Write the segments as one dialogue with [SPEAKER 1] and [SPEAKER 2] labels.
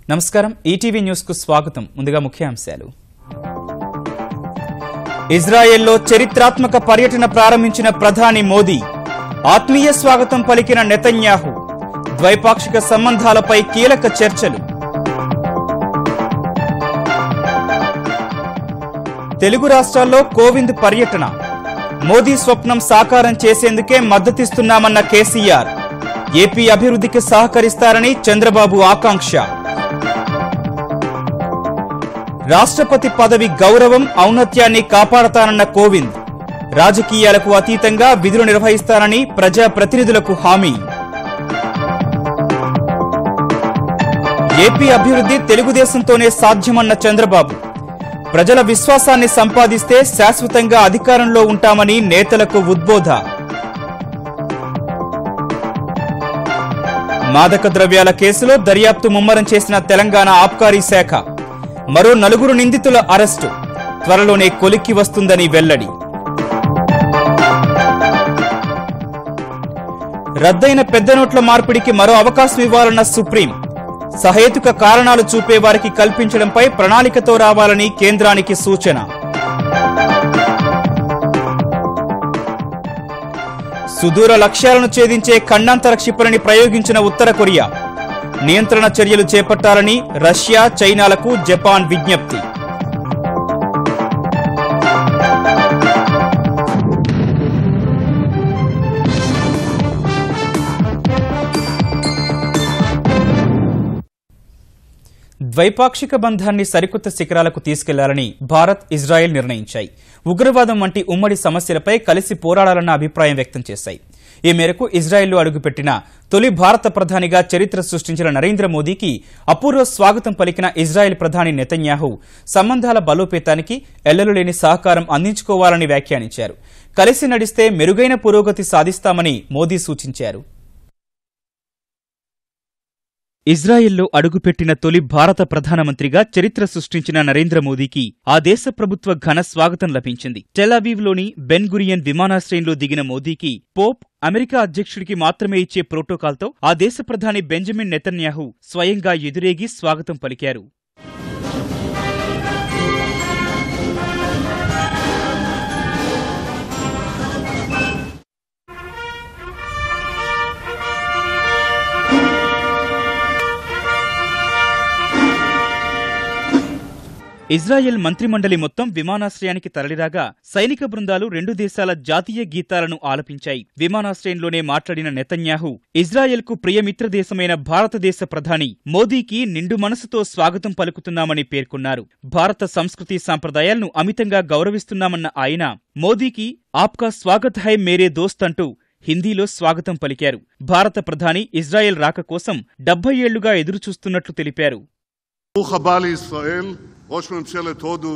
[SPEAKER 1] నమస్కారం ETV news కు స్వాగతం ముందుగా ముఖ్యాంశాలు ఇజ్రాయెల్లో చరిత్రాత్మక పర్యటన ప్రారంభించిన ప్రధాని మోదీ ఆత్మీయ స్వాగతం పలికిన నెతన్యాహు ద్వైపాక్షిక సంబంధాలపై కీలక చర్చలు తెలుగు రాష్ట్రాల్లో కోవింద్ పర్యటన మోదీ స్వప్నం సాకారం చేసేందుకే మద్దతిస్తున్నామన్న కేసీఆర్ ఏపీ అభివృద్ధికి సహకరిస్తారని చంద్రబాబు ఆకాంక్ష రాష్ట్రపతి పదవి గౌరవం ఔన్నత్యాన్ని కాపాడతానన్న కోవింద్ రాజకీయాలకు అతీతంగా విధులు నిర్వహిస్తానని ప్రజాప్రతినిధులకు హామీ ఏపీ అభివృద్ధి తెలుగుదేశంతోనే సాధ్యమన్న చంద్రబాబు ప్రజల విశ్వాసాన్ని సంపాదిస్తే శాశ్వతంగా అధికారంలో ఉంటామని నేతలకు ఉద్బోధ మాదక ద్రవ్యాల కేసులో దర్యాప్తు ముమ్మరం చేసిన తెలంగాణ ఆబ్కారీ శాఖ మరో 4 నిందితుల అరెస్టు త్వరలోనే కొలిక్కి వస్తుందని వెల్లడి రద్దయిన పెద్ద నోట్ల మార్పిడికి మరో అవకాశం ఇవ్వాలన్న సుప్రీం సహేతుక కారణాలు చూపే వారికి కల్పించడంపై ప్రణాళికతో రావాలని కేంద్రానికి సూచన సుదూర లక్ష్యాలను ఛేదించే ఖండాంతర క్షిపణిని ప్రయోగించిన ఉత్తర కొరియా నియంత్రణ చర్యలు చేపట్టాలని రష్యా చైనాలకు జపాన్ విజ్ఞప్తి ద్వైపాక్షిక బంధాన్ని సరికొత్త శిఖరాలకు తీసుకెళ్లాలని భారత్ ఇజ్రాయెల్ నిర్ణయించాయి ఉగ్రవాదం వంటి ఉమ్మడి సమస్యలపై కలిసి పోరాడాలన్న అభిప్రాయం వ్యక్తం చేశాయి ఈ మేరకు ఇజ్రాయెల్లో అడుగుపెట్టిన తొలి భారత ప్రధానిగా చరిత్ర సృష్టించిన నరేంద్ర మోదీకి అపూర్వ స్వాగతం పలికిన ఇజ్రాయెల్ ప్రధాని నెతన్యాహు సంబంధాల బలోపేతానికి ఎల్లలులేని సహకారం అందించుకోవాలని వ్యాఖ్యానించారు కలిసి నడిస్తే మెరుగైన పురోగతి సాధిస్తామని మోదీ సూచించారు ఇజ్రాయెల్లో అడుగుపెట్టిన తొలి భారత ప్రధానమంత్రిగా చరిత్ర సృష్టించిన నరేంద్ర మోదీకి ఆ దేశ ప్రభుత్వ ఘన స్వాగతం లభించింది టెల్-అవీవ్లోని బెన్ గురియన్ విమానాశ్రయంలో దిగిన మోదీకి పోప్ అమెరికా అధ్యక్షుడికి మాత్రమే ఇచ్చే ప్రోటోకాల్తో ఆ దేశ ప్రధాని బెంజమిన్ నెతన్యాహు స్వయంగా ఎదురేగి స్వాగతం పలికారు ఇజ్రాయెల్ మంత్రిమండలి మొత్తం విమానాశ్రయానికి తరలిరాగా సైనిక బృందాలు 2 దేశాల జాతీయ గీతాలను ఆలపించాయి విమానాశ్రయంలోనే మాట్లాడిన నెతన్యాహు ఇజ్రాయెల్కు ప్రియమిత్ర దేశమైన భారతదేశ ప్రధాని మోదీకి నిండు మనసుతో స్వాగతం పలుకుతున్నామని పేర్కొన్నారు భారత సంస్కృతి సంప్రదాయాలను అమితంగా గౌరవిస్తున్నామన్న ఆయన మోదీకి ఆప్కా స్వాగత్ హై మేరే దోస్త్ అంటూ హిందీలో స్వాగతం పలికారు భారత ప్రధాని ఇజ్రాయెల్ రాక కోసం 70 ఏళ్లుగా ఎదురుచూస్తున్నట్లు తెలిపారు
[SPEAKER 2] ראש ממשלת הודו,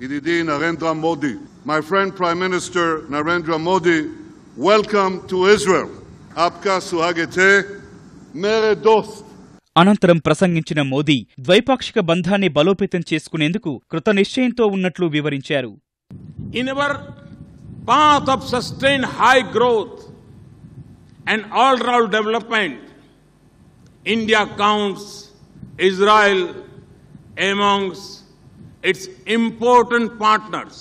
[SPEAKER 2] ידידי נרנדרה מודי. My friend Prime Minister Narendra Modi, welcome to Israel. Aapka suhagate mere dost.
[SPEAKER 1] అనంతరం ప్రసంగించిన మోదీ ద్వైపాక్షిక బంధాన్ని బలోపేతం చేసుకునేందుకు కృతనిశ్చయంతో ఉన్నట్లు వివరించారు.
[SPEAKER 3] In our path of sustained high growth and all-round development, India counts Israel amongst its important partners.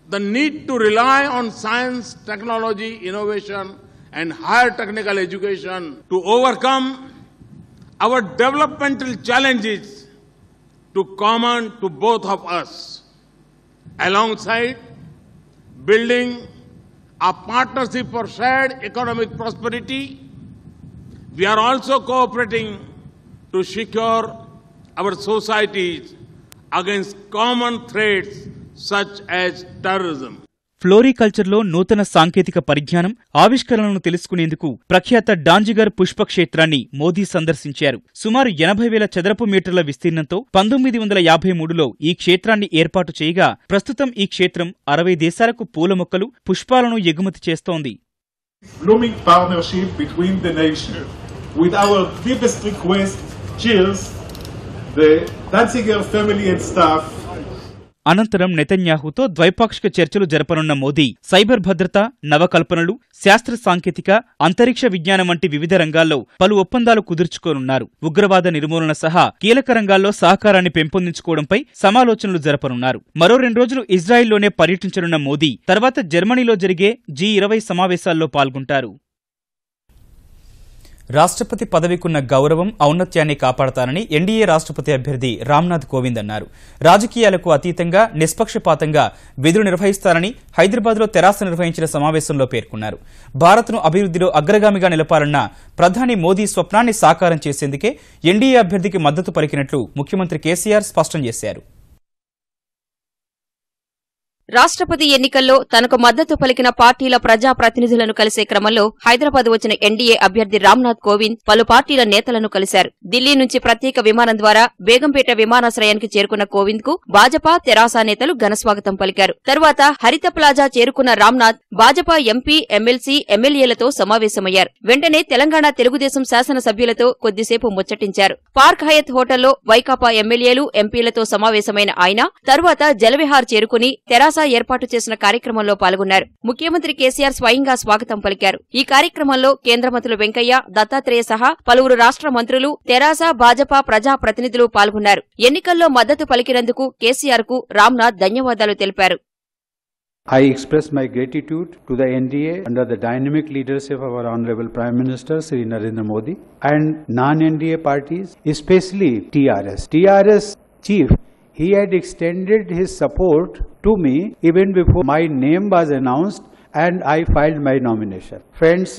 [SPEAKER 3] The need to rely on science, technology, innovation and higher technical education to overcome our developmental challenges to common to both of us. Alongside building a partnership for shared economic prosperity, we are also cooperating to secure our societies against common threats such as terrorism.
[SPEAKER 1] ఫ్లోరికల్చర్లో నూతన సాంకేతిక పరిజ్ఞానం ఆవిష్కరణలను తెలుసుకునేందుకు ప్రఖ్యాత డాంజిగర్ పుష్పక్షేత్రాన్ని మోదీ సందర్శించారు సుమారు 80,000 చదరపు మీటర్ల విస్తీర్ణంతో 1953లో ఈ క్షేత్రాన్ని ఏర్పాటు చేయగా ప్రస్తుతం ఈ క్షేత్రం 60 దేశాలకు పూల మొక్కలు పుష్పాలను ఎగుమతి చేస్తోంది
[SPEAKER 4] blooming partnership between the nations with our deepest request cheers the Danziger family and staff.
[SPEAKER 1] అనంతరం నెతన్యాహుతో ద్వైపాక్షిక చర్చలు జరపనున్న మోదీ సైబర్ భద్రత, నవకల్పనలు, శాస్త్ర సాంకేతిక, అంతరిక్ష విజ్ఞానం వంటి వివిధ రంగాల్లో పలు ఒప్పందాలు కుదుర్చుకోనున్నారు. ఉగ్రవాద నిర్మూలన సహా కీలక రంగాల్లో సహకారాన్ని పెంపొందించుకోవడంపై సమాలోచనలు జరపనున్నారు. మరో 2 రోజులు ఇజ్రాయిల్లోనే పర్యటించనున్న మోదీ తర్వాత జర్మనీలో జరిగే G20 సమావేశాల్లో పాల్గొంటారు. రాష్ట్రపతి పదవికున్న గౌరవం, ఔన్నత్యాన్ని కాపాడతానని ఎన్డీఏ రాష్ట్రపతి అభ్యర్థి రామ్నాథ్ కోవింద్ అన్నారు. రాజకీయాలకు అతీతంగా నిష్పక్షపాతంగా విధులు నిర్వహిస్తారని హైదరాబాద్లో తెరాస నిర్వహించిన సమావేశంలో పేర్కొన్నారు. భారత్ను అభివృద్ధిలో అగ్రగామిగా నిలపాలన్న ప్రధాని మోదీ స్వప్నాన్ని సాకారం చేసేందుకే ఎన్డీఏ అభ్యర్థికి మద్దతు పలికినట్లు ముఖ్యమంత్రి కేసీఆర్ స్పష్టం చేశారు.
[SPEAKER 5] రాష్ట్రపతి ఎన్నికల్లో తనకు మద్దతు పలికిన పార్టీల ప్రజాప్రతినిధులను కలిసే క్రమంలో హైదరాబాద్ వచ్చిన ఎన్డీఏ అభ్యర్థి రామ్నాథ్ కోవింద్ పలు పార్టీల నేతలను కలిశారు. ఢిల్లీ నుంచి ప్రత్యేక విమానం ద్వారా బేగంపేట విమానాశ్రయానికి చేరుకున్న కోవింద్ కు భాజపా, తెరాస నేతలు ఘనస్వాగతం పలికారు. తరువాత హరిత ప్లాజా చేరుకున్న రామ్నాథ్ భాజపా ఎంపీ, ఎమ్మెల్సీ, ఎమ్మెల్యేలతో సమావేశమయ్యారు. వెంటనే తెలంగాణ తెలుగుదేశం శాసనసభ్యులతో కొద్దిసేపు ముచ్చటించారు. పార్క్ హయత్ హోటల్లో వైకాపా ఎమ్మెల్యేలు, ఎంపీలతో సమావేశమైన ఆయన తరువాత జలవిహార్ చేరుకుని తెరాస ఏర్పాటు చేసిన కార్యక్రమంలో పాల్గొన్నారు. ముఖ్యమంత్రి కేసీఆర్ స్వయంగా స్వాగతం పలికారు. ఈ కార్యక్రమంలో కేంద్ర మంత్రులు వెంకయ్య, దత్తాత్రేయ సహా పలువురు రాష్ట్ర మంత్రులు, తెరాస, భాజపా ప్రజాప్రతినిధులు పాల్గొన్నారు. ఎన్నికల్లో మద్దతు పలికినందుకు కేసీఆర్ కు రామ్నాథ్ ధన్యవాదాలు తెలిపారు.
[SPEAKER 6] I express my gratitude to the NDA under the dynamic leadership of our Honorable Prime Minister Shri Narendra Modi and non-NDA parties, especially TRS. TRS chief, he had extended his support to me even before my name was announced and I filed my nomination. Friends,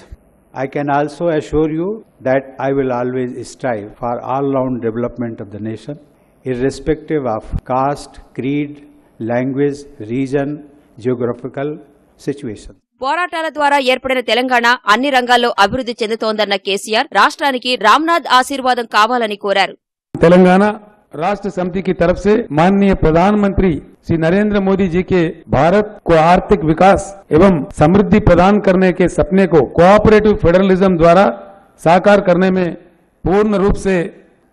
[SPEAKER 6] I can also assure you that I will always strive for all-round development of the nation, irrespective of caste, creed, language, region, geographical situation.
[SPEAKER 5] పోరాటాల ద్వారా ఏర్పడిన తెలంగాణ అన్ని రంగాల్లో అభివృద్ధి చెందుతోందన్న కేసీఆర్ రాష్ట్రానికి రామ్నాథ్ ఆశీర్వాదం కావాలని కోరారు.
[SPEAKER 7] తెలంగాణ राष्ट्र समिति की तरफ से माननीय प्रधानमंत्री श्री नरेंद्र मोदी जी के भारत को आर्थिक विकास एवं समृद्धि प्रदान करने के सपने को कोऑपरेटिव फेडरलिज्म द्वारा साकार करने में पूर्ण रूप से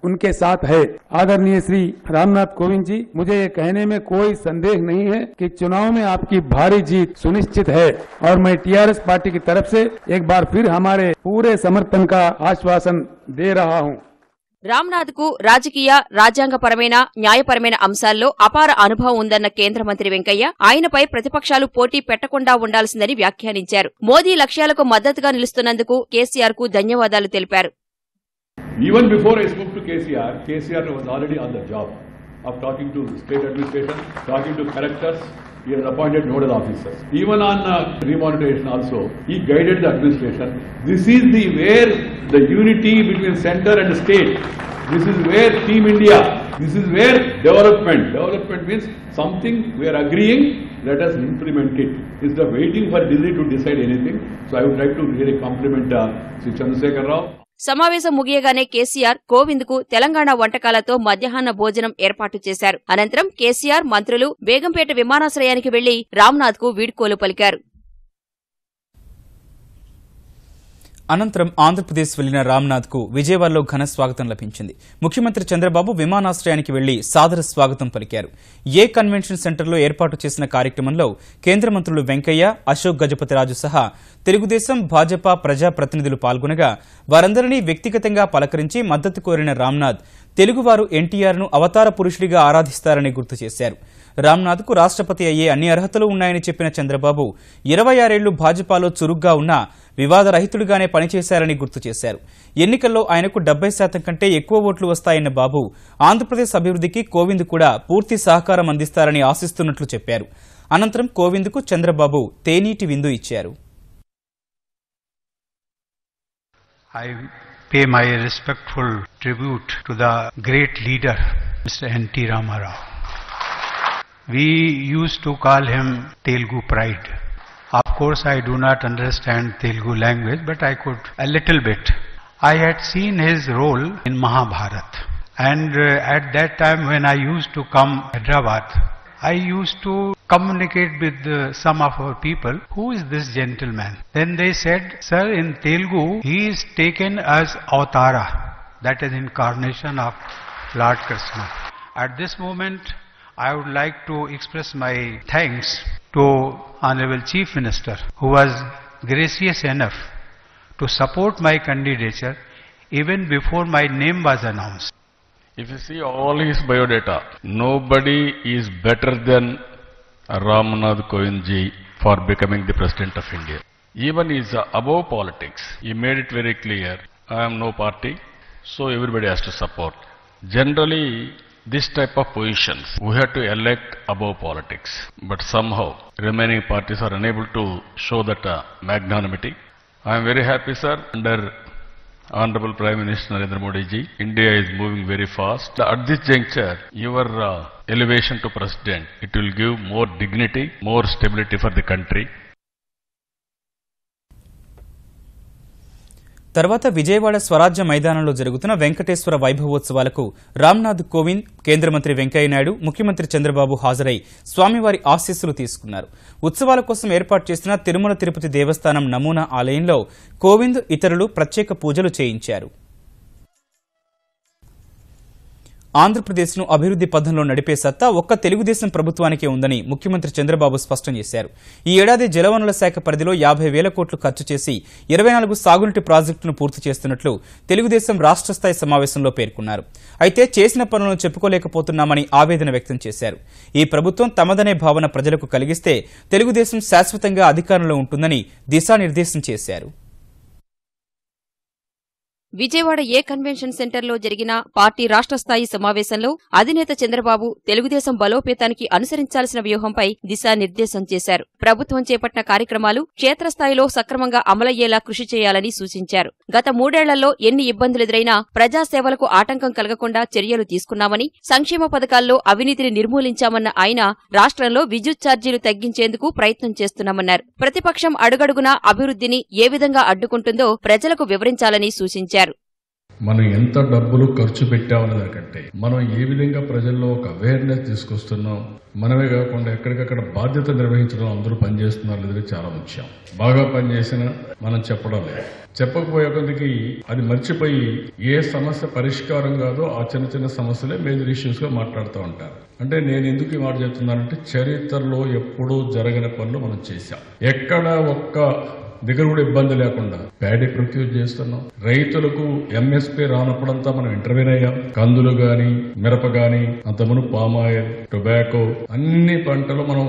[SPEAKER 7] उनके साथ है. आदरणीय श्री रामनाथ कोविंद जी, मुझे ये कहने में कोई संदेह नहीं है कि चुनाव में आपकी भारी जीत सुनिश्चित है और मैं टीआरएस पार्टी की तरफ से एक बार फिर हमारे पूरे समर्थन का आश्वासन दे रहा हूं.
[SPEAKER 5] రామ్నాథ్ కు రాజకీయ, రాజ్యాంగపరమైన, న్యాయపరమైన అంశాల్లో అపార అనుభవం ఉందన్న కేంద్ర మంత్రి వెంకయ్య ఆయనపై ప్రతిపక్షాలు పోటీ పెట్టకుండా ఉండాల్సిందని వ్యాఖ్యానించారు. మోదీ లక్ష్యాలకు మద్దతుగా నిలుస్తున్నందుకు కేసీఆర్ కు ధన్యవాదాలు తెలిపారు.
[SPEAKER 8] Even before I spoke to KCR, KCR was already on the job of talking to state administration, talking to collectors. He has appointed nodal officers. Even on remonetization also, he guided the administration. This is where the unity between center and state. This is where Team India. This is where development. Development means something we are agreeing, let us implement it. Instead of waiting for Delhi to decide anything. So I would like to really compliment Sri Chandrasekhar Rao.
[SPEAKER 5] సమావేశం ముగియగానే కేసీఆర్ కోవింద్ కు తెలంగాణ వంటకాలతో మధ్యాహ్న భోజనం ఏర్పాటు చేశారు. అనంతరం కేసీఆర్, మంత్రులు బేగంపేట విమానాశ్రయానికి వెళ్లి రామ్నాథ్ కు వీడ్కోలు పలికారు.
[SPEAKER 1] అనంతరం ఆంధ్రప్రదేశ్ వెళ్లిన రామ్నాథ్ కు విజయవాడలో ఘన స్వాగతం లభించింది. ముఖ్యమంత్రి చంద్రబాబు విమానాశ్రయానికి వెళ్లి సాదర స్వాగతం పలికారు. ఏ కన్వెన్షన్ సెంటర్లో ఏర్పాటు చేసిన కార్యక్రమంలో కేంద్ర మంత్రులు వెంకయ్య, అశోక్ గజపతిరాజు సహా తెలుగుదేశం, భాజపా ప్రజాప్రతినిధులు పాల్గొనగా వారందరినీ వ్యక్తిగతంగా పలకరించి మద్దతు కోరిన రామ్నాథ్ తెలుగువారు ఎన్టీఆర్ను అవతార పురుషుడిగా ఆరాధిస్తారని గుర్తు చేశారు. రామ్నాథ్కు రాష్ట్రపతి అయ్యే అన్ని అర్హతలు ఉన్నాయని చెప్పిన చంద్రబాబు 26 ఏళ్లు భాజపాలో చురుగ్గా ఉన్నా వివాదరహితుడిగానే పనిచేశారని గుర్తు చేశారు. ఎన్నికల్లో ఆయనకు 70% కంటే ఎక్కువ ఓట్లు వస్తాయన్న బాబు ఆంధ్రప్రదేశ్ అభివృద్ధికి కోవింద్ కూడా పూర్తి సహకారం అందిస్తారని ఆశిస్తున్నట్లు చెప్పారు. అనంతరం కోవింద్కు చంద్రబాబు తేనీటి విందు ఇచ్చారు.
[SPEAKER 6] I pay my respectful tribute to the great leader, Mr. N.T. Ramarao. We used to call him Telugu Pride. Of course, I do not understand Telugu language, but I could a little bit. I had seen his role in Mahabharat. And at that time when I used to come to Hyderabad, I used to communicate with some of our people, who is this gentleman? Then they said, sir, in Telugu, he is taken as Avatara, that is incarnation of Lord Krishna. At this moment, I would like to express my thanks to Honorable Chief Minister, who was gracious enough to support my candidature even before my name was announced.
[SPEAKER 8] If you see all his biodata, nobody is better than Ramnath Kovind ji for becoming the President of India. Even he is above politics. He made it very clear, I am no party, so everybody has to support. Generally, this type of positions, we have to elect above politics. But somehow, remaining parties are unable to show that magnanimity. I am very happy, sir, under Honorable Prime Minister Narendra Modi ji, India is moving very fast. At this juncture, your elevation to President, it will give more dignity, more stability for the country.
[SPEAKER 1] తర్వాత విజయవాడ స్వరాజ్య మైదానంలో జరుగుతున్న వెంకటేశ్వర వైభవోత్సవాలకు రామ్నాథ్ కోవింద్, కేంద్ర మంత్రి వెంకయ్యనాయుడు, ముఖ్యమంత్రి చంద్రబాబు హాజరై స్వామివారి ఆశీస్సులు తీసుకున్నారు. ఉత్సవాల కోసం ఏర్పాటు చేసిన తిరుమల తిరుపతి దేవస్థానం నమూనా ఆలయంలో కోవింద్, ఇతరులు ప్రత్యేక పూజలు చేయించారు. ఆంధ్రప్రదేశ్ను అభివృద్ది పథంలో నడిపే సత్తా ఒక్క తెలుగుదేశం ప్రభుత్వానికే ఉందని ముఖ్యమంత్రి చంద్రబాబు స్పష్టం చేశారు. ఈ ఏడాది జలవనరుల శాఖ పరిధిలో 50,000 కోట్లు ఖర్చు చేసి 24 సాగునీటి ప్రాజెక్టులను పూర్తి చేస్తున్నట్లు తెలుగుదేశం రాష్ట్ర స్థాయి సమావేశంలో పేర్కొన్నారు. అయితే చేసిన పనులను చెప్పుకోలేకపోతున్నామని ఆవేదన వ్యక్తం చేశారు. ఈ ప్రభుత్వం తమదనే భావన ప్రజలకు కలిగిస్తే తెలుగుదేశం శాశ్వతంగా అధికారంలో ఉంటుందని దిశానిర్దేశం చేశారు.
[SPEAKER 5] విజయవాడ ఏ కన్వెన్షన్ సెంటర్లో జరిగిన పార్టీ రాష్ట్ర స్థాయి సమావేశంలో అధినేత చంద్రబాబు తెలుగుదేశం బలోపేతానికి అనుసరించాల్సిన వ్యూహంపై దిశానిర్దేశం చేశారు. ప్రభుత్వం చేపట్టిన కార్యక్రమాలు క్షేత్రస్థాయిలో సక్రమంగా అమలయ్యేలా కృషి చేయాలని సూచించారు. గత 3 ఏళ్లలో ఎన్ని ఇబ్బందులెదురైనా ప్రజాసేవలకు ఆటంకం కలగకుండా చర్యలు తీసుకున్నామని, సంక్షేమ పథకాల్లో అవినీతిని నిర్మూలించామన్న ఆయన రాష్ట్రంలో విద్యుత్ ఛార్జీలు తగ్గించేందుకు ప్రయత్నం చేస్తున్నామన్నారు. ప్రతిపక్షం అడుగడుగునా అభివృద్ధిని ఏ విధంగా అడ్డుకుంటుందో ప్రజలకు వివరించాలని సూచించారు.
[SPEAKER 8] మనం ఎంత డబ్బులు ఖర్చు పెట్టామనే దానికంటే మనం ఏ విధంగా ప్రజల్లో ఒక అవేర్నెస్ తీసుకొస్తున్నాం, మనమే కాకుండా ఎక్కడికక్కడ బాధ్యత నిర్వహించడం అందరూ పనిచేస్తున్నారు లేదని చాలా ముఖ్యం. బాగా పనిచేసినా మనం చెప్పడం లేదు, చెప్పకపోయే కొద్దికి అది మర్చిపోయి ఏ సమస్య పరిష్కారం కాదో ఆ చిన్న చిన్న సమస్యలే మేజర్ ఇష్యూస్ గా మాట్లాడుతూ ఉంటారు. అంటే నేను ఎందుకు ఈ మాట చెప్తున్నానంటే చరిత్రలో ఎప్పుడూ జరగని పనులు మనం చేశాం. ఎక్కడ ఒక్క దగ్గర కూడా ఇబ్బంది లేకుండా ప్యాడీ ప్రొక్యూర్ చేస్తున్నాం. రైతులకు ఎంఎస్పీ రానప్పుడంతా మనం ఇంటర్వ్యూన్ అయ్యాం. కందులు గాని, మిరప గాని, అంతమును పామాయిల్, టొబాకో అన్ని పంటలు మనం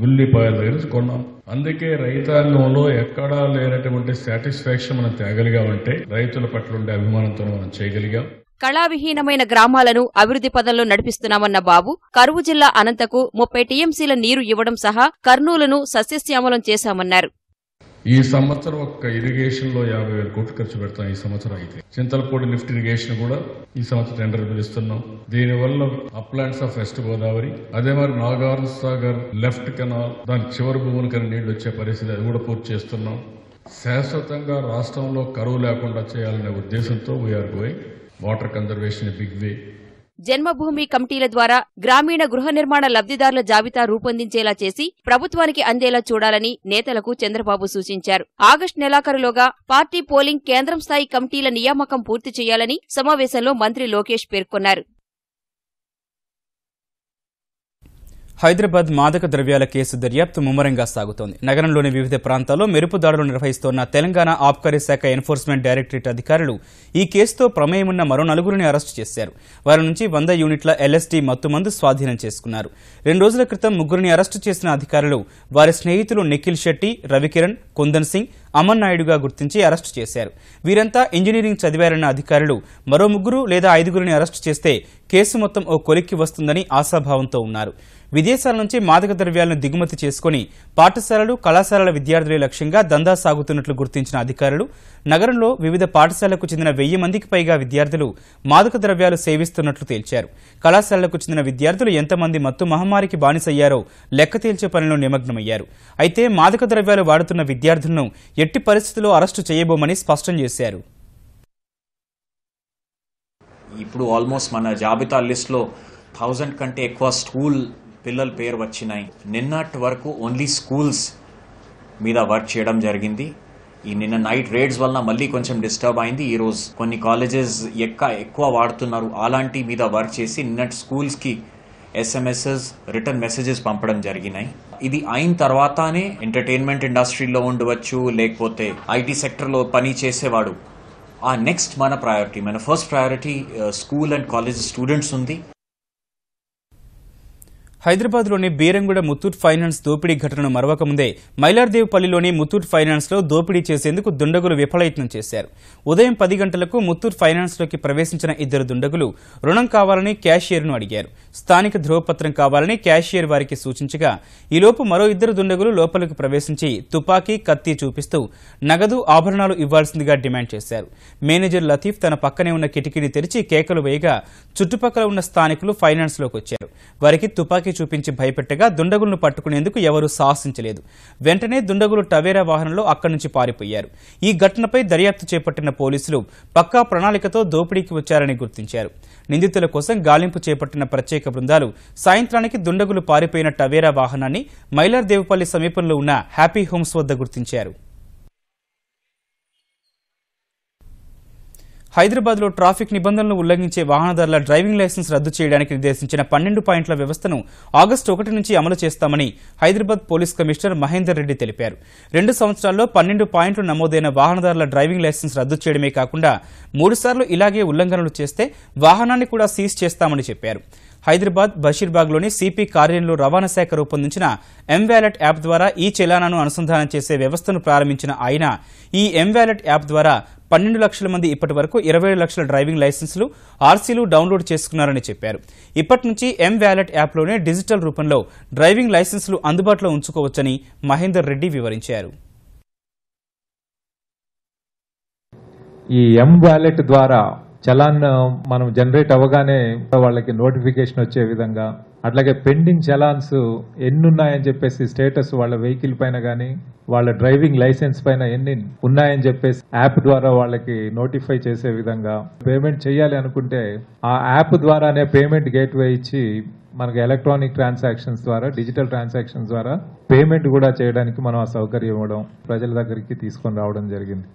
[SPEAKER 8] ఉల్లిపాయల దగ్గర కొన్నాం. అందుకే రైతాంగంలో ఎక్కడా లేనటువంటి సాటిస్ఫాక్షన్ మనం తేగలిగామంటే రైతుల పట్ల ఉండే అభిమానంతో మనం చేయగలిగాం.
[SPEAKER 5] కళావిహీనమైన గ్రామాలను అభివృద్ది పదంలో నడిపిస్తున్నామన్న బాబు కరువు జిల్లా అనంతకు 30 టీఎంసీల నీరు ఇవ్వడం సహా కర్నూలును సస్యశ్యామలం చేశామన్నారు.
[SPEAKER 8] ఈ సంవత్సరం ఒక్క ఇరిగేషన్ లో 50,000 కోట్లు ఖర్చు పెడతాం. ఈ సంవత్సరం అయితే చింతలపూడి లిఫ్ట్ ఇరిగేషన్ కూడా ఈ సంవత్సరం టెండర్ పిలుస్తున్నాం. దీనివల్ల అప్లాంట్స్ ఆఫ్ వెస్ట్ గోదావరి, అదే మరి నాగార్జున సాగర్ లెఫ్ట్ కెనాల్ దాని చివరి భూములకి నీళ్లు వచ్చే పరిస్థితి, అది కూడా పూర్తి చేస్తున్నాం. శాశ్వతంగా రాష్ట్రంలో కరువు లేకుండా చేయాలనే ఉద్దేశంతో we're going water conservation big way.
[SPEAKER 5] Janmabhoomi కమిటీల ద్వారా గ్రామీణ గృహ నిర్మాణ లబ్దిదారుల జాబితా రూపొందించేలా చేసి ప్రభుత్వానికి అందేలా చూడాలని నేతలకు చంద్రబాబు సూచించారు. ఆగస్టు నెలాఖరులోగా పార్టీ పోలింగ్ కేంద్రం స్థాయి కమిటీల నియామకం పూర్తి చేయాలని సమావేశంలో మంత్రి లోకేష్ పేర్కొన్నారు.
[SPEAKER 1] హైదరాబాద్ మాదక ద్రవ్యాల కేసు దర్యాప్తు ముమ్మరంగా సాగుతోంది. నగరంలోని వివిధ ప్రాంతాల్లో మెరుపు దాడులు నిర్వహిస్తోన్న తెలంగాణ ఆబ్కారీ శాఖ ఎన్ఫోర్స్మెంట్ డైరెక్టరేట్ అధికారులు ఈ కేసుతో ప్రమేయమున్న మరో 4గురిని అరెస్టు చేశారు. వారి నుంచి 100 యూనిట్ల ఎల్ఎస్డీ మత్తుమందు స్వాధీనం చేసుకున్నారు. 2 రోజుల క్రితం 3గురిని అరెస్టు చేసిన అధికారులు వారి స్నేహితులు నిఖిల్ శెట్టి, రవికిరణ్, కుందన్ సింగ్, అమన్ నాయుడుగా గుర్తించి అరెస్టు చేశారు. వీరంతా ఇంజనీరింగ్ చదివారన్న అధికారులు మరో 3 లేదా 5గురిని అరెస్టు చేస్తే కేసు మొత్తం ఓ కొలిక్కి వస్తుందని ఆశాభావంతో ఉన్నారు. విదేశాల నుంచి మాదక ద్రవ్యాలను దిగుమతి చేసుకుని పాఠశాలలు, కళాశాలల విద్యార్థులే లక్ష్యంగా దందా సాగుతున్నట్లు గుర్తించిన అధికారులు నగరంలో వివిధ పాఠశాలలకు చెందిన 1000 మందికి పైగా విద్యార్థులు మాదక ద్రవ్యాలు సేవిస్తున్నట్లు తేల్చారు. కళాశాలలకు చెందిన విద్యార్థులు ఎంతమంది మత్తు మహమ్మారికి బానిసయ్యారో లెక్క తేల్చే పనిలో నిమగ్నమయ్యారు. అయితే మాదక ద్రవ్యాలు వాడుతున్న విద్యార్థులను ఎట్టి పరిస్థితుల్లో అరెస్టు చేయబోమని స్పష్టం చేశారు.
[SPEAKER 9] ఇప్పుడు ఆల్మోస్ట్ మన జాబితా లిస్ట్లో 1000 కంటే ఎక్కువ స్కూల్ పిల్లల పేరు వచ్చినాయి. నిన్నటి వరకు ఓన్లీ స్కూల్స్ మీద వర్క్ చేయడం జరిగింది. ఈ నిన్న నైట్ రేడ్స్ వలన మళ్ళీ కొంచెం డిస్టర్బ్ అయింది. ఈ రోజు కొన్ని కాలేజెస్ ఎక్కువ వాడుతున్నారు, అలాంటి మీద వర్క్ చేసి నిన్నటి స్కూల్స్కి ఎస్ఎంఎస్ఎస్, రిటర్న్ మెసేజెస్ పంపడం జరిగినాయి. ఇది అయిన తర్వాతనే ఎంటర్టైన్మెంట్ ఇండస్ట్రీలో ఉండవచ్చు, లేకపోతే ఐటీ సెక్టర్లో పని చేసేవాడు. ఆ నెక్స్ట్ మన ప్రయారిటీ, మన first priority school and college students ఉంది.
[SPEAKER 1] హైదరాబాద్లోని బీరంగూడ ముత్తూట్ ఫైనాన్స్ దోపిడీ ఘటనను మరవకముందే మైలార్దేవ్పల్లిలోని ముత్తూట్ ఫైనాన్స్లో దోపిడీ చేసేందుకు దుండగులు విఫలయత్నం చేశారు. ఉదయం 10 గంటలకు ముత్తూట్ ఫైనాన్స్లోకి ప్రవేశించిన 2 దుండగులు రుణం కావాలని క్యాషియర్ను అడిగారు. స్థానిక ధ్రువపత్రం కావాలని క్యాషియర్ వారికి సూచించగా ఈలోపు మరో 2 దుండగులు లోపలికి ప్రవేశించి తుపాకీ, కత్తి చూపిస్తూ నగదు, ఆభరణాలు ఇవ్వాల్సిందిగా డిమాండ్ చేశారు. మేనేజర్ లతీఫ్ తన పక్కనే ఉన్న కిటికీని తెరిచి కేకలు వేయగా చుట్టుపక్కల ఉన్న స్థానికులు ఫైనాన్స్లోకి వచ్చారు. వారికి తుపాకీ చూపించి భయపెట్టగా దుండగులను పట్టుకునేందుకు ఎవరూ సాహసించలేదు. వెంటనే దుండగులు టవేరా వాహనంలో అక్కడి నుంచి పారిపోయారు. ఈ ఘటనపై దర్యాప్తు చేపట్టిన పోలీసులు పక్కా ప్రణాళికతో దోపిడీకి వచ్చారని గుర్తించారు. నిందితుల కోసం గాలింపు చేపట్టిన ప్రత్యేక బృందాలు సాయంత్రానికి దుండగులు పారిపోయిన టవేరా వాహనాన్ని మైలార్దేవ్పల్లి సమీపంలో ఉన్న హ్యాపీ హోమ్స్ వద్ద గుర్తించారు. హైదరాబాద్లో ట్రాఫిక్ నిబంధనలు ఉల్లంఘించే వాహనదారుల డ్రైవింగ్ లైసెన్స్ రద్దు చేయడానికి నిర్దేశించిన 12 పాయింట్ల వ్యవస్థను ఆగస్టు 1 నుంచి అమలు చేస్తామని హైదరాబాద్ పోలీస్ కమిషనర్ మహేందర్ రెడ్డి తెలిపారు. 2 సంవత్సరాల్లో 12 పాయింట్లు నమోదైన వాహనదారుల డ్రైవింగ్ లైసెన్స్ రద్దు చేయడమే కాకుండా 3 సార్లు ఇలాగే ఉల్లంఘనలు చేస్తే వాహనాన్ని కూడా సీజ్ చేస్తామని చెప్పారు. హైదరాబాద్ బషీర్బాగ్లోని సిపి కార్యాలయంలో రవాణా శాఖ రూపొందించిన ఎంవాలెట్ యాప్ ద్వారా ఈ చలానాను అనుసంధానం చేసే వ్యవస్థను ప్రారంభించిన ఆయన ఈ ఎంవాలెట్ యాప్ ద్వారా 12 లక్షల మంది ఇప్పటి వరకు 27 లక్షల డ్రైవింగ్ లైసెన్సులు, ఆర్సీలు డౌన్లోడ్ చేసుకున్నారని చెప్పారు. ఇప్పటి నుంచి ఎంవాలెట్ యాప్లోనే డిజిటల్ రూపంలో డ్రైవింగ్ లైసెన్సులు అందుబాటులో ఉంచుకోవచ్చని మహేందర్ రెడ్డి వివరించారు.
[SPEAKER 10] ఈ ఎంవాలెట్ ద్వారా చలాన్ మనం జనరేట్ అవ్వగానే వాళ్ళకి నోటిఫికేషన్ వచ్చే విధంగా, అట్లాగే పెండింగ్ చలాన్స్ ఎన్ని ఉన్నాయని చెప్పేసి స్టేటస్ వాళ్ళ వెహికల్ పైన కానీ వాళ్ళ డ్రైవింగ్ లైసెన్స్ పైన ఎన్ని ఉన్నాయని చెప్పేసి యాప్ ద్వారా వాళ్ళకి నోటిఫై చేసే విధంగా, పేమెంట్ చేయాలి అనుకుంటే ఆ యాప్ ద్వారానే పేమెంట్ గేట్వే ఇచ్చి మనకి ఎలక్ట్రానిక్ ట్రాన్సాక్షన్స్ ద్వారా, డిజిటల్ ట్రాన్సాక్షన్స్ ద్వారా పేమెంట్ కూడా చేయడానికి మనం ఆ సౌకర్యం ఇవ్వడం, ప్రజల దగ్గరికి తీసుకొని రావడం జరిగింది.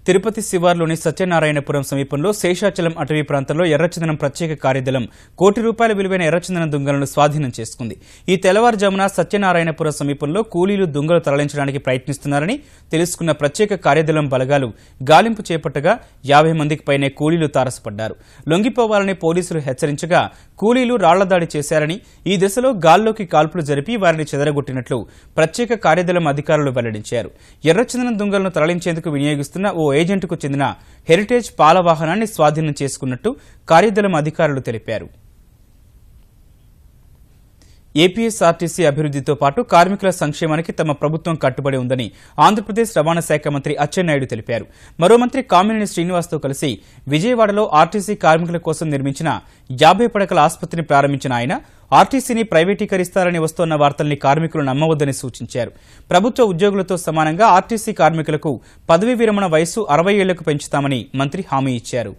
[SPEAKER 1] తిరుపతి శివార్లోని సత్యనారాయణపురం సమీపంలో శేషాచలం అటవీ ప్రాంతంలో ఎర్రచందనం ప్రత్యేక కార్యదళం ₹1,00,00,000 విలువైన ఎర్రచందనం దుంగలను స్వాధీనం చేసుకుంది. ఈ తెల్లవారుజామున సత్యనారాయణపురం సమీపంలో కూలీలు దుంగలు తరలించడానికి ప్రయత్నిస్తున్నారని తెలుసుకున్న ప్రత్యేక కార్యదళం బలగాలు గాలింపు చేపట్టగా 50 మందికి పైనే కూలీలు తారసపడ్డారు. లొంగిపోవాలని పోలీసులు హెచ్చరించగా కూలీలు రాళ్లదాడి చేశారని, ఈ దిశలో గాల్లోకి కాల్పులు జరిపి వారిని చెదరగొట్టినట్లు ప్రత్యేక కార్యదళం అధికారులు వెల్లడించారు. ఎర్రచందనం దుంగలను తరలించేందుకు వినియోగిస్తున్న ఓ ఏజెంట్కు చెందిన హెరిటేజ్ పాల వాహనాన్ని స్వాధీనం చేసుకున్నట్టు కార్యదళం అధికారులు తెలిపారు. ఏపీఎస్ఆర్టీసీ అభివృద్ధితో పాటు కార్మికుల సంక్షేమానికి తమ ప్రభుత్వం కట్టుబడి ఉందని ఆంధ్రప్రదేశ్ రవాణా శాఖ మంత్రి అచ్చెన్నాయుడు తెలిపారు. మరో మంత్రి కామినేని శ్రీనివాస్తో కలిసి విజయవాడలో ఆర్టీసీ కార్మికుల కోసం నిర్మించిన 50 పడకల ఆసుపత్రిని ప్రారంభించిన ఆయన ఆర్టీసీని ప్రైవేటీకరిస్తారని వస్తోన్న వార్తల్ని కార్మికులు నమ్మవద్దని సూచించారు. ప్రభుత్వ ఉద్యోగులతో సమానంగా ఆర్టీసీ కార్మికులకు పదవీ విరమణ వయస్సు 60 ఏళ్లకు పెంచుతామని మంత్రి హామీ ఇచ్చారు.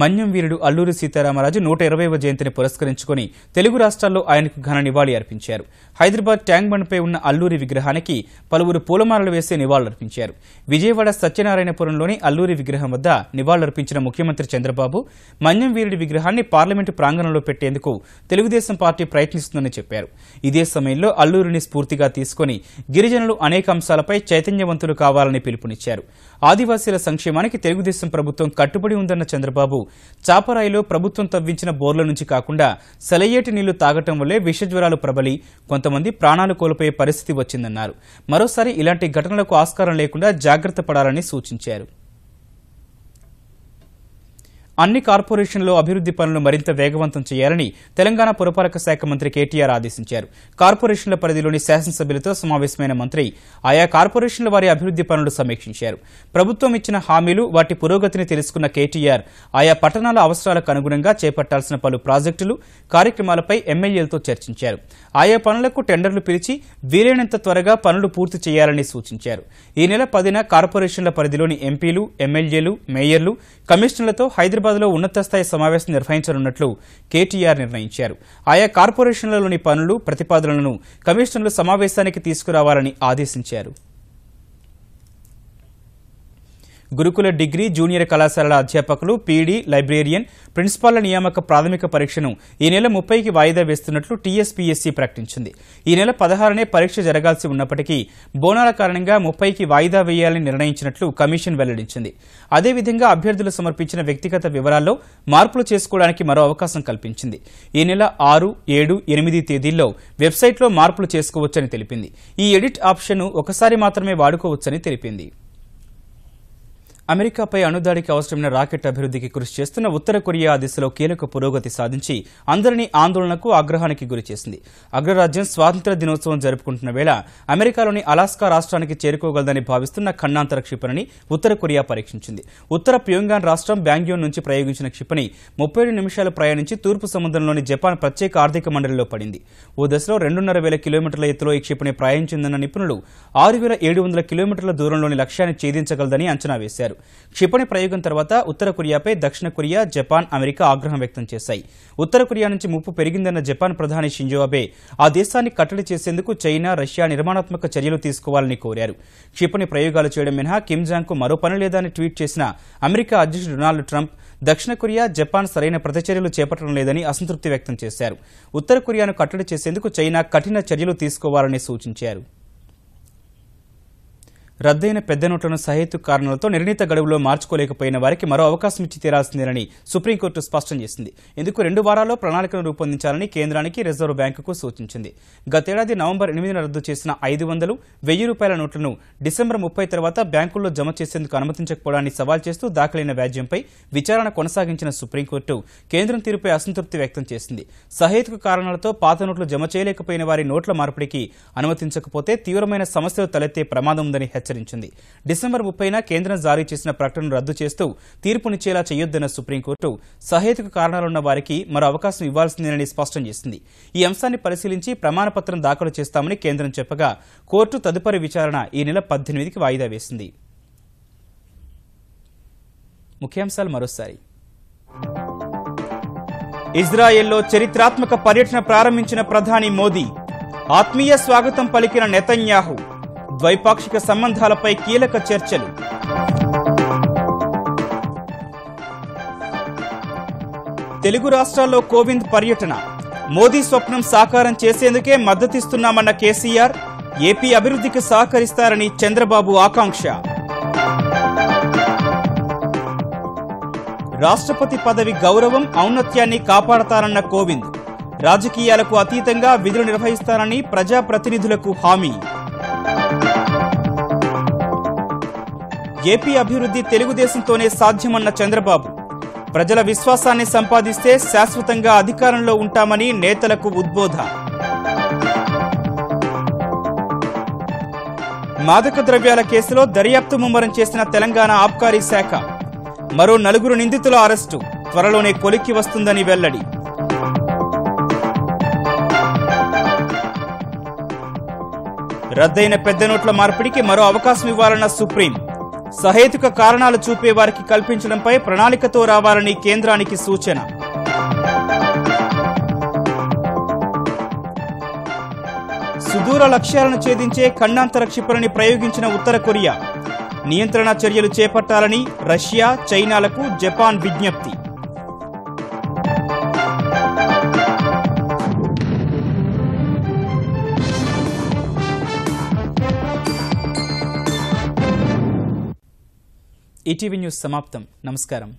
[SPEAKER 1] మన్యం వీరుడు అల్లూరి సీతారామరాజు 120వ జయంతిని పురస్కరించుకుని తెలుగు రాష్ట్రాల్లో ఆయనకు ఘన నివాళి అర్పించారు. హైదరాబాద్ ట్యాంక్ బండ్పై ఉన్న అల్లూరి విగ్రహానికి పలువురు పూలమాలలు వేసి నివాళులర్పించారు. విజయవాడ సత్యనారాయణపురంలోని అల్లూరి విగ్రహం వద్ద నివాళులర్పించిన ముఖ్యమంత్రి చంద్రబాబు మన్యం వీరుడి విగ్రహాన్ని పార్లమెంటు ప్రాంగణంలో పెట్టేందుకు తెలుగుదేశం పార్టీ ప్రయత్నిస్తుందని చెప్పారు. ఇదే సమయంలో అల్లూరిని స్ఫూర్తిగా తీసుకుని గిరిజనులు అనేక అంశాలపై చైతన్యవంతులు కావాలని పిలుపునిచ్చారు. ఆదివాసీల సంక్షేమానికి తెలుగుదేశం ప్రభుత్వం కట్టుబడి ఉందన్న చంద్రబాబు చాపరాయిలో ప్రభుత్వం తవ్వించిన బోర్ల నుంచి కాకుండా సెలయేటి నీళ్లు తాగటం వల్లే విషజ్వరాలు ప్రబలి కొంతమంది ప్రాణాలు కోల్పోయే పరిస్థితి వచ్చిందన్నారు. మరోసారి ఇలాంటి ఘటనలకు ఆస్కారం లేకుండా జాగ్రత్త పడాలని సూచించారు. అన్ని కార్పొరేషన్లలో అభివృద్ది పనులు మరింత వేగవంతం చేయాలని తెలంగాణ పురపాలక శాఖ మంత్రి కేటీఆర్ ఆదేశించారు. కార్పొరేషన్ల పరిధిలోని శాసనసభ్యులతో సమావేశమైన మంత్రి ఆయా కార్పొరేషన్ల వారి అభివృద్ది పనులు సమీక్షించారు. ప్రభుత్వం ఇచ్చిన హామీలు, వాటి పురోగతిని తెలుసుకున్న కేటీఆర్ ఆయా పట్టణాల అవసరాలకు అనుగుణంగా చేపట్టాల్సిన పలు ప్రాజెక్టులు, కార్యక్రమాలపై ఎమ్మెల్యేలతో చర్చించారు. ఆయా పనులకు టెండర్లు పిలిచి వీలైనంత త్వరగా పనులు పూర్తి చేయాలని సూచించారు. ఈ నెల 10న కార్పొరేషన్ల పరిధిలోని ఎంపీలు, ఎమ్మెల్యేలు, మేయర్లు, కమిషనర్లతో హైదరాబాద్లో ఉన్నత స్థాయి సమావేశం నిర్వహించనున్నట్లు కేటీఆర్ నిర్ణయించారు. ఆయా కార్పొరేషన్లలోని పనులు, ప్రతిపాదనలను కమిషనర్లు సమావేశానికి తీసుకురావాలని ఆదేశించారు. గురుకుల డిగ్రీ జూనియర్ కళాశాలల అధ్యాపకులు పీడీ లైబ్రేరియన్ ప్రిన్సిపాళ్ల నియామక ప్రాథమిక పరీక్షను ఈ నెల 30కి వాయిదా వేస్తున్నట్లు టీఎస్పీఎస్సీ ప్రకటించింది. ఈ నెల 16నే పరీక్ష జరగాల్సి ఉన్నప్పటికీ బోనాల కారణంగా 30కి వాయిదా వేయాలని నిర్ణయించినట్లు కమిషన్ వెల్లడించింది. అదేవిధంగా అభ్యర్థులు సమర్పించిన వ్యక్తిగత వివరాల్లో మార్పులు చేసుకోవడానికి మరో అవకాశం కల్పించింది. ఈ నెల 6, 7, 8 తేదీల్లో వెబ్సైట్లో మార్పులు చేసుకోవచ్చని తెలిపింది. ఈ ఎడిట్ ఆప్షన్ను ఒకసారి మాత్రమే వాడుకోవచ్చని తెలిపింది. అమెరికాపై అణుదాడికి అవసరమైన రాకెట్ అభివృద్ధికి కృషి చేస్తున్న ఉత్తర కొరియా దిశలో కీలక పురోగతి సాధించి అందరినీ ఆందోళనకు ఆగ్రహానికి గురిచేసింది. అగ్రరాజ్యం స్వాతంత్ర్య దినోత్సవం జరుపుకుంటున్న వేళ అమెరికాలోని అలాస్కా రాష్ట్రానికి చేరుకోగలదని భావిస్తున్న ఖండాంతర క్షిపణిని ఉత్తర కొరియా పరీక్షించింది. ఉత్తర ప్యోంగాన్ రాష్ట్రం బ్యాంగ్యోన్ నుంచి ప్రయోగించిన క్షిపణి 37 నిమిషాలు ప్రయాణించి తూర్పు సముద్రంలోని జపాన్ ప్రత్యేక ఆర్థిక మండలిలో పడింది. ఓ దశలో 2,500 కిలోమీటర్ల ఎత్తులో ఈ క్షిపణి ప్రయాణించిందన్న నిపుణులు 6,700 కిలోమీటర్ల దూరంలోని లక్ష్యాన్ని ఛేదించగలదని అంచనా వేశారు. క్షిపణి ప్రయోగం తర్వాత ఉత్తర కొరియాపై దక్షిణ కొరియా, జపాన్, అమెరికా ఆగ్రహం వ్యక్తం చేశాయి. ఉత్తర కొరియా నుంచి ముప్పు పెరిగిందన్న జపాన్ ప్రధాని షింజో అబే ఆ దేశాన్ని కట్టడి చేసేందుకు చైనా, రష్యా నిర్మాణాత్మక చర్యలు తీసుకోవాలని కోరారు. క్షిపణి ప్రయోగాలు చేయడం మినహా కిమ్ జాంగ్ కు మరో పని లేదని ట్వీట్ చేసిన అమెరికా అధ్యక్షుడు డొనాల్డ్ ట్రంప్ దక్షిణ కొరియా, జపాన్ సరైన ప్రతిచర్యలు చేపట్టడం లేదని అసంతృప్తి వ్యక్తం చేశారు. ఉత్తర కొరియాను కట్టడి చేసేందుకు చైనా కఠిన చర్యలు తీసుకోవాలని సూచించారు. రద్దయిన పెద్ద నోట్లను సహేతుక కారణాలతో నిర్ణీత గడువులో మార్చుకోలేకపోయిన వారికి మరో అవకాశం ఇచ్చి తీరాల్సిందేనని సుప్రీంకోర్టు స్పష్టం చేసింది. ఇందుకు 2 వారాల్లో ప్రణాళికను రూపొందించాలని కేంద్రానికి రిజర్వ్ బ్యాంకుకు సూచించింది. గతేడాది నవంబర్ 8న రద్దు చేసిన 500, 1000 రూపాయల నోట్లను డిసెంబర్ 30 తర్వాత బ్యాంకుల్లో జమ చేసేందుకు అనుమతించకపోవడాన్ని సవాల్ చేస్తూ దాఖలైన వ్యాజ్యంపై విచారణ కొనసాగించిన సుప్రీంకోర్టు కేంద్రం తీరుపై అసంతృప్తి వ్యక్తం చేసింది. సహేతుక కారణాలతో పాత నోట్లు జమ చేయలేకపోయిన వారి నోట్ల మార్పిడికి అనుమతించకపోతే తీవ్రమైన సమస్యలు తలెత్తే ప్రమాదం ఉందని హెచ్చరించింది. డిసెంబర్ 30న కేంద్రం జారీ చేసిన ప్రకటనను రద్దు చేస్తూ తీర్పునిచ్చేలా చేయొద్దన్న సుప్రీంకోర్టు సహేతుక కారణాలున్న వారికి మరో అవకాశం ఇవ్వాల్సిందేనని స్పష్టం చేసింది. ఈ అంశాన్ని పరిశీలించి ప్రమాణపత్రం దాఖలు చేస్తామని కేంద్రం చెప్పగా కోర్టు తదుపరి విచారణ ఈ నెల 18కి వాయిదా వేసింది. ముఖ్యాంశాలు మరోసారి. ఇజ్రాయెల్లో చరిత్రాత్మక పర్యటన ప్రారంభించిన ప్రధాని మోదీ, ఆత్మీయ స్వాగతం పలికిన నెతన్యాహు, ద్వైపాక్షిక సంబంధాలపై కీలక చర్చలు. తెలుగు రాష్ట్రాల్లో కోవింద్ పర్యటన, మోదీ స్వప్నం సాకారం చేసేందుకే మద్దతిస్తున్నామన్న కేసీఆర్, ఏపీ అభివృద్ధికి సహకరిస్తారని చంద్రబాబు ఆకాంక్ష. రాష్ట్రపతి పదవి గౌరవం, ఔన్నత్యాన్ని కాపాడతారన్న కోవింద్, రాజకీయాలకు అతీతంగా విధులు నిర్వహిస్తారని ప్రజాప్రతినిధులకు హామీ. ఏపీ అభివృద్ధి తెలుగుదేశంతోనే సాధ్యమన్న చంద్రబాబు, ప్రజల విశ్వాసాన్ని సంపాదిస్తే శాశ్వతంగా అధికారంలో ఉంటామని నేతలకు ఉద్బోధ. మాదక ద్రవ్యాల కేసులో దర్యాప్తు ముమ్మరం చేసిన తెలంగాణ ఆబ్కారీ శాఖ, మరో 4 నిందితుల అరెస్టు త్వరలోనే కొలిక్కి వస్తుందని వెల్లడి. రద్దయిన పెద్ద నోట్ల మార్పిడికి మరో అవకాశం ఇవ్వాలన్న సుప్రీం, సహేతుక కారణాలు చూపే వారికి కల్పించడంపై ప్రణాళికతో రావాలని కేంద్రానికి సూచన. సుదూర లక్ష్యాలను ఛేదించే ఖండాంతర క్షిపణిని ప్రయోగించిన ఉత్తర కొరియా, నియంత్రణ చర్యలు చేపట్టాలని రష్యా, చైనాలకు జపాన్ విజ్ఞప్తి. ఈటీవీ న్యూస్ సమాప్తం. నమస్కారం.